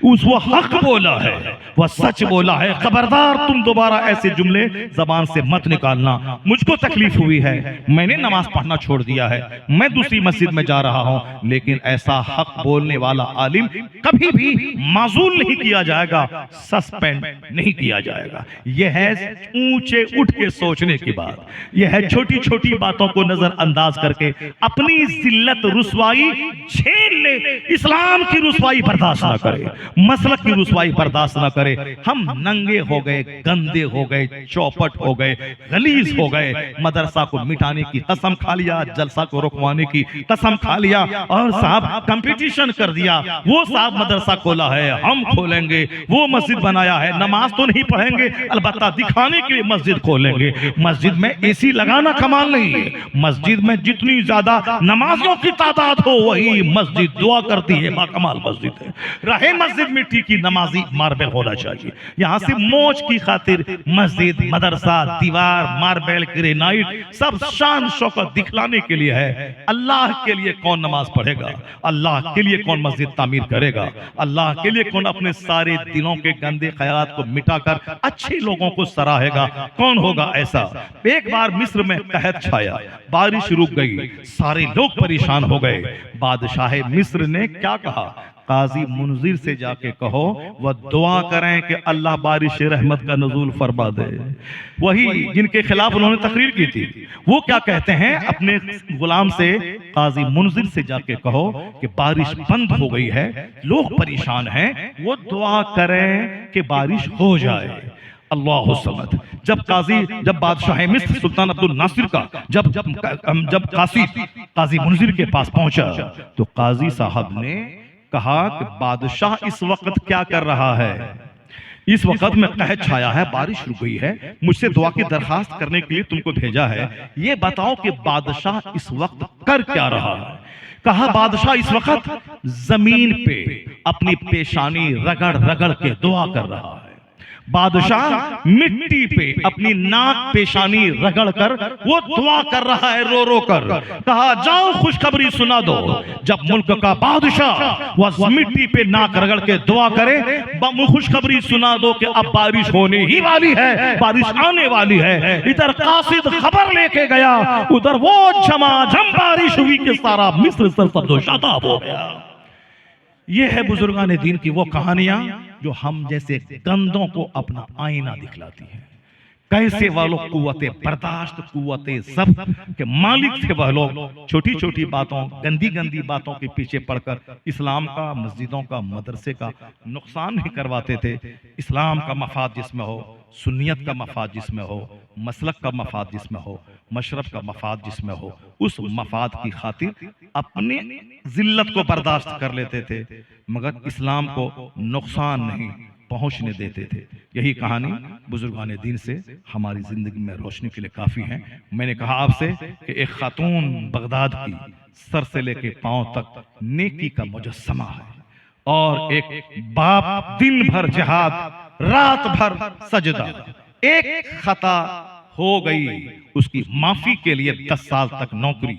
वो हक बोला है, वह सच बोला है। खबरदार तुम दोबारा ऐसे जुमले जबान से मत निकालना। मुझको तकलीफ हुई है, मैंने नमाज पढ़ना छोड़ दिया है, मैं दूसरी मस्जिद में जा रहा हूं, लेकिन ऐसा हक बोलने वाला आलिम कभी भी माजूल नहीं किया जाएगा, सस्पेंड नहीं किया जाएगा। यह है ऊंचे उठ के सोचने की बात। यह है छोटी छोटी बातों को नजरअंदाज करके अपनी जिल्लत रुसवाई झेल ले, इस्लाम की रुसवाई बर्दाश्त ना करे, मसलक की रुसवाई बर्दाश्त ना करे। हम नंगे हो गए, गंदे हो गए, चौपट हो गए, गलीज हो गए, मदरसा को मिटाने की कसम खा लिया, जलसा को रुकवाने की कसम खा लिया, और साहब कंपटीशन कर दिया। वो साहब मदरसा खोला है, हम खोलेंगे, वो मस्जिद बनाया है, नमाज तो नहीं पढ़ेंगे, अलबत्ता दिखाने के लिए मस्जिद खोलेंगे। मस्जिद में एसी लगाना कमाल नहीं है, मस्जिद में जितनी ज्यादा नमाजियों की तादाद हो वही मस्जिद दुआ करती है, बाकमाल मस्जिद है। रहे मस्जिद मिट्टी की, नमाजी मार्बल होना चाहिए। यहाँ से मौज की खातिर मस्जिद, मदरसा, दीवार, मार्बल, ग्रेनाइट सब शान शौकत दिखलाने के लिए है। अल्लाह के लिए कौन नमाज पढ़ेगा? अल्लाह के लिए कौन मस्जिद तामीर करेगा? अल्लाह के लिए कौन अपने सारे दिलों के गंदे ख्यालात को मिटाकर अच्छे लोगों को सराहेगा? कौन होगा ऐसा? एक बार मिस्र में कहत छाया, बारिश रुक गई, सारे लोग परेशान हो गए। बादशाह मिस्र ने क्या कहा? काजी मुनजिर से जाके कहो वह दुआ करें कि अल्लाह बारिश रहमत का नज़ूल फरमा दे। वही जिनके खिलाफ उन्होंने तकरीर की थी, वो क्या कहते हैं अपने गुलाम से, काजी मुनजिर से जाके कहो कि बारिश बंद हो गई है, लोग परेशान हैं, वो दुआ करें कि बारिश हो जाए। अल्लाह समद। जब बादशाह मिस्र सुल्तान अब्दुल नासिर का जब काजी मुनजिर के पास पहुंचा तो काजी साहब ने कहा कि बादशाह इस वक्त क्या कर रहा है? इस वक्त में कहत छाया है, बारिश रुक गई है, मुझसे दुआ की दरखास्त करने के लिए तुमको भेजा है, ये बताओ कि बादशाह इस वक्त कर क्या रहा है? कहा बादशाह इस वक्त जमीन पे अपनी पेशानी रगड़ रगड़ के दुआ कर रहा है। बादशाह मिट्टी पे अपनी नाक पेशानी रगड़ कर वो दुआ कर रहा है, रो रो कर। कहा जाओ खुशखबरी सुना दो, जब मुल्क का बादशाह वह मिट्टी पे नाक रगड़ के दुआ करे, खुशखबरी सुना दो कि अब बारिश होने ही वाली है, बारिश आने वाली है। इधर कासिद खबर लेके गया, उधर वो झमाझम बारिश हुई कि सारा मिस्र सरसब्ज़ो-शादाब हो गया। ये है बुजुर्गान दीन की वो कहानियां जो हम जैसे गंदों को अपना आईना दिखलाती है। कैसे वह लोग कुव्वते बर्दाश्त, कुव्वते सब्र के मालिक थे। वह लोग छोटी छोटी बातों, गंदी गंदी बातों के पीछे पड़कर इस्लाम का, मस्जिदों का, मदरसे का नुकसान नहीं करवाते थे। इस्लाम का मफाद जिसमें हो, सुन्नियत का मफाद जिसमें हो, मसलक का मफाद जिसमें हो, मशरब का मफाद जिसमें हो, उस मफाद की खातिर अपने जिल्लत को बर्दाश्त कर लेते थे, मगर इस्लाम को नुकसान नहीं पहुंचने देते थे। यही कहानी बुजुर्गान दीन से हमारी जिंदगी में रोशनी के लिए काफी है। मैंने कहा आपसे कि एक खातून बगदाद की सर से लेके पांव तक नेकी का मुजस्समा है, और एक बाप दिन भर जिहाद, रात भर सजदा। एक खता हो गई, उसकी माफी के लिए 10 साल तक नौकरी,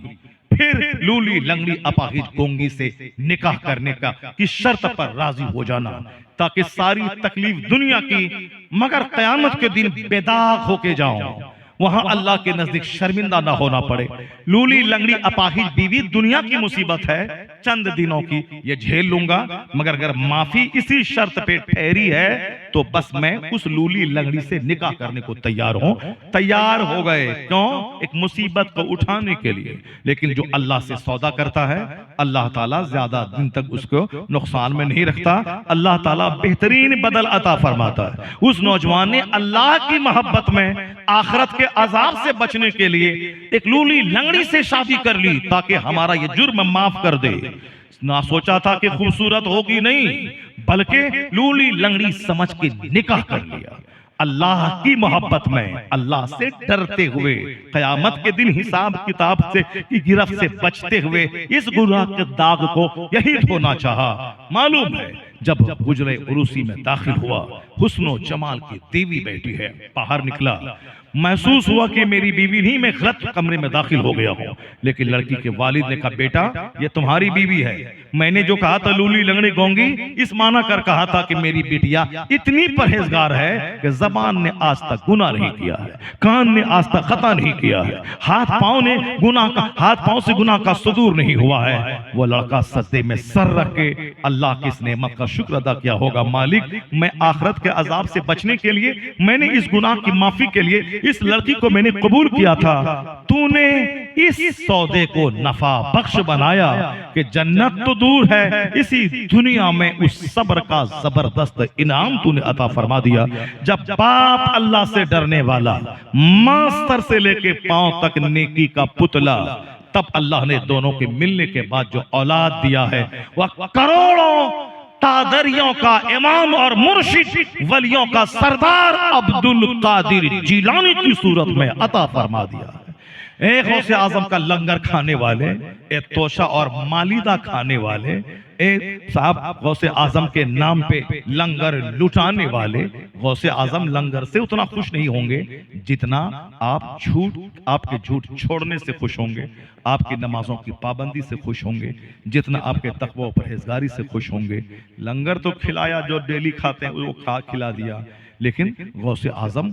फिर लूली लंगड़ी अपाहिज गोंगी से निकाह करने का की शर्त पर राजी हो जाना, ताकि सारी तकलीफ दुनिया की मगर कयामत के दिन बेदाग होके जाऊं, वहां अल्लाह के नजदीक शर्मिंदा ना होना पड़े। लूली लंगड़ी अपाहिज बीवी दुनिया की मुसीबत है, चंद दिनों की, ये झेल लूंगा, मगर अगर माफी इसी शर्त पे ठहरी है तो बस मैं उस लूली लंगड़ी से निकाह करने को तैयार हूं। तैयार हो गए, क्यों? एक मुसीबत को उठाने के लिए। लेकिन जो अल्लाह से सौदा करता है, अल्लाह ताला ज्यादा दिन तक उसको नुकसान में नहीं रखता, अल्लाह ताला बेहतरीन बदल अता फरमाता है। उस नौजवान ने अल्लाह की मोहब्बत में आखिरत के अजाब से बचने के लिए एक लूली लंगड़ी से शादी कर ली, ताकि हमारा ये जुर्म माफ कर दे। ना सोचा था कि खूबसूरत होगी, नहीं, बल्कि लूली लंगड़ी समझ के निकाह कर लिया। अल्लाह की मोहब्बत में, अल्लाह से डरते हुए, कयामत के दिन हिसाब किताब से की गिरफ्त से बचते हुए इस गुनाह के दाग को यही धोना चाहा। मालूम है जब हुजरे उरूसी में दाखिल हुआ, हुस्नो जमाल की देवी बैठी है, बाहर निकला, महसूस हुआ कि मेरी बीवी नहीं, मैं गलत कमरे में दाखिल हो गया हूँ। लेकिन लड़की के वालिद ने कहा, बेटा ये तुम्हारी बीवी है, मैंने जो कहा था लूली लंगड़ी गोंगी, इस माना कर कहा था कि मेरी बिटिया इतनी परहेजगार है कि जबान ने आज तक गुनाह नहीं किया है, कान ने आज तक खता नहीं किया है, हाथ पांव से गुनाह का सुदूर नहीं हुआ है। वो लड़का सजदे में सर रख के अल्लाह की इस नेमत का शुक्र अदा किया होगा, मालिक मैं आखिरत के अजाब से बचने के लिए, मैंने इस गुनाह की माफी के लिए इस लड़की को मैंने कबूल किया था, तूने इस सौदे को नफा बख्श बनाया कि जन्नत तो दूर है, इसी दुनिया में उस सब्र का जबरदस्त इनाम तूने अता फरमा दिया। जब बाप अल्लाह से डरने वाला, मास्टर से लेके पांव तक नेकी का पुतला, तब अल्लाह ने दोनों के मिलने के बाद जो औलाद दिया है वह करोड़ों कादरियों का इमाम और मुर्शिद, वलियों का सरदार अब्दुल कादिर जिलानी की सूरत में अता फरमा दिया है। एक गौसे आजम का लंगर खाने वाले, एक तोशा और मालिदा खाने वाले, एक साहब गौसे आजम के नाम पे लंगर लुटाने वाले। गौसे आजम लंगर से उतना खुश नहीं होंगे जितना आपके झूठ छोड़ने से खुश होंगे, आपकी नमाजों की पाबंदी से खुश होंगे, जितना आपके तकवा परहेजगारी से खुश होंगे। लंगर तो खिलाया, जो डेली खाते हैं वो खिला दिया, लेकिन गौसे आजम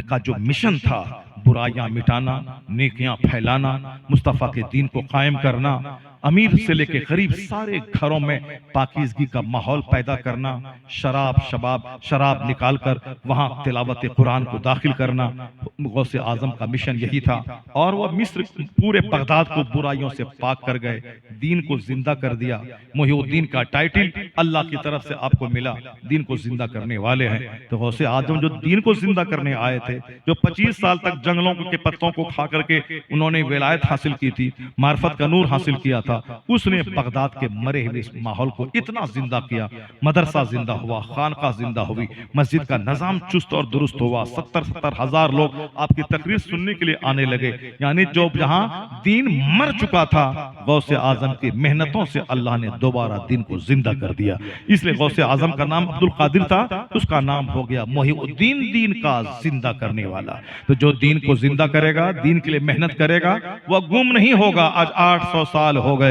का जो मिशन था, बुराइयां मिटाना, नेकियां फैलाना, मुस्तफ़ा के दीन को कायम करना, अमीर से लेके गरीब सारे घरों में पाकीज़गी का माहौल पैदा करना, शराब निकालकर वहां तिलावत कुरान को दाखिल करना, गौसे आजम का मिशन यही था। और वह मिस्र पूरे बगदाद को बुराइयों से पाक कर गए, दीन को जिंदा कर दिया। मुहिउद्दीन का टाइटल अल्लाह की तरफ से आपको मिला, दीन को जिंदा करने वाले हैं। तो गौसे आजम जो दीन को जिंदा करने आए थे, जो 25 साल तक जंगलों के पत्तों को खा करके उन्होंने विलायत हासिल की थी, मार्फत का नूर हासिल किया था, उसने बगदाद के मरे हुए इस माहौल को इतना जिंदा किया। मदरसा जिंदा हुआ, खानका जिंदा हुई, मस्जिद का निजाम चुस्त और दुरुस्त हुआ। 70-70 हजार लोग आपकी तकरीर सुनने के लिए आने लगे। यानी जो जहां दीन मर चुका था, गौसे आजम की मेहनतों से अल्लाह ने दोबारा दीन को जिंदा कर दिया। इसलिए गौसे आजम का नाम अब्दुल कादिर था, उसका नाम हो गया मुहिउद्दीन, दीन का जिंदा करने वाला। तो जो दीन को जिंदा करेगा, दीन के लिए मेहनत करेगा, वह गुम नहीं होगा। आज 800 साल हो गए,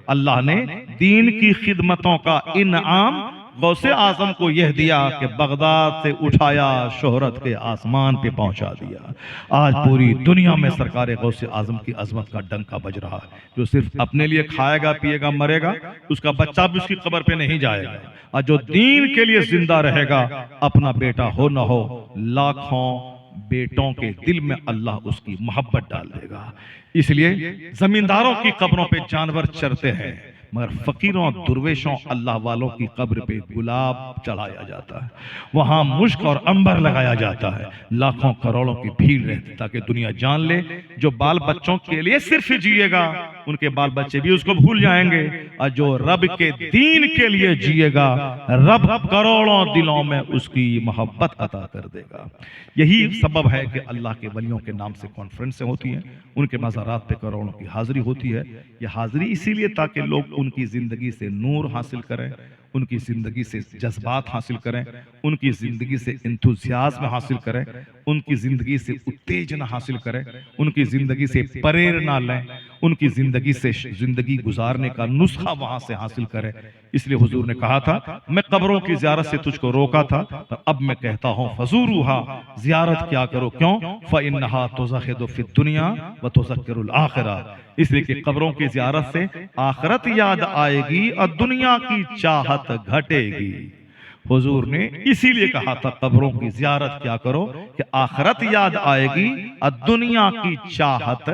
अल्लाह ने दीन की खिदमतों का इनाम गौसे आजम को यह दिया कि बगदाद से उठाया, शोहरत के आसमान पे पहुंचा दिया। आज पूरी दुनिया में सरकार गौसे आजम की अजमत का डंका बज रहा है। जो सिर्फ अपने लिए खाएगा, पिएगा, मरेगा, उसका बच्चा भी उसकी कब्र पे नहीं जाएगा। और जो दीन के लिए जिंदा रहेगा, अपना बेटा हो न हो, लाखों बेटों के दिल में अल्लाह उसकी मोहब्बत डाल देगा। इसलिए जमींदारों की कब्रों पे जानवर चरते हैं, मगर फकीरों, दुर्वेशों, अल्लाह वालों की कब्र पे गुलाब चढ़ाया जाता है, वहां मुश्क और अंबर लगाया जाता है। लाखों करोड़ों की भीड़ रहती ताकि दुनिया जान ले, जो बाल बच्चों के लिए सिर्फ जिएगा, उनके बाल बच्चे भी उसको भूल जाएंगे। और जो रब के दीन के लिए जिएगा, रब करोड़ों दिलों में उसकी मोहब्बत अता कर देगा। यही सबब है कि अल्लाह के वलियों के नाम से कॉन्फ्रेंसें होती हैं, उनके मज़ारात पे करोड़ों की हाजिरी होती है। यह हाजिरी इसीलिए ताकि लोग उनकी जिंदगी से नूर हासिल करें, उनकी जिंदगी से जज्बात हासिल करें, उनकी जिंदगी से इंथुजियाज्म हासिल करें, उनकी जिंदगी से उत्तेजना हासिल करें, उनकी जिंदगी से प्रेरणा लें, उनकी जिंदगी से जिंदगी गुजारने का नुस्खा वहां से हासिल करें। इसलिए हुजूर ने कहा था, मैं कब्रों की ज़ियारत से तुझको रोका था, तो अब मैं कहता हूं फज़ूरूहा, ज़ियारत क्या करो। क्यों? फ़इन्नहा तुज़हिदु फ़िद दुनिया व तुज़क्किरुल आखिरह। इसलिए कि कब्रों की ज़ियारत से आखिरत याद आएगी और दुनिया की चाहत घटेगी। हुजूर ने इसीलिए कहा था कब्रों की ज़ियारत क्या करो कि आखिरत याद आएगी और दुनिया की चाहत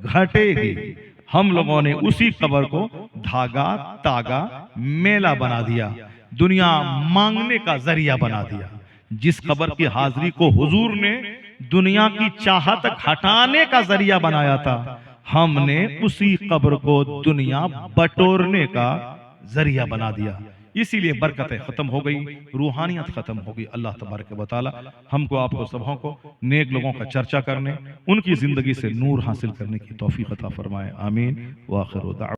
घटेगी। हम लोगों ने उसी कब्र को धागा, तागा, मेला बना दिया, दुनिया मांगने का जरिया बना दिया। जिस कब्र की हाजिरी को हुजूर ने दुनिया की चाहत घटाने का जरिया बनाया था, हमने उसी कब्र को दुनिया बटोरने का जरिया बना दिया। इसीलिए बरकतें खत्म हो गई, रूहानियत खत्म हो गई। अल्लाह तबारक व तआला हमको, आपको, सबों को नेक लोगों का चर्चा करने, उनकी जिंदगी से नूर हासिल करने की तौफीक अता फरमाए। आमीन व आखिर।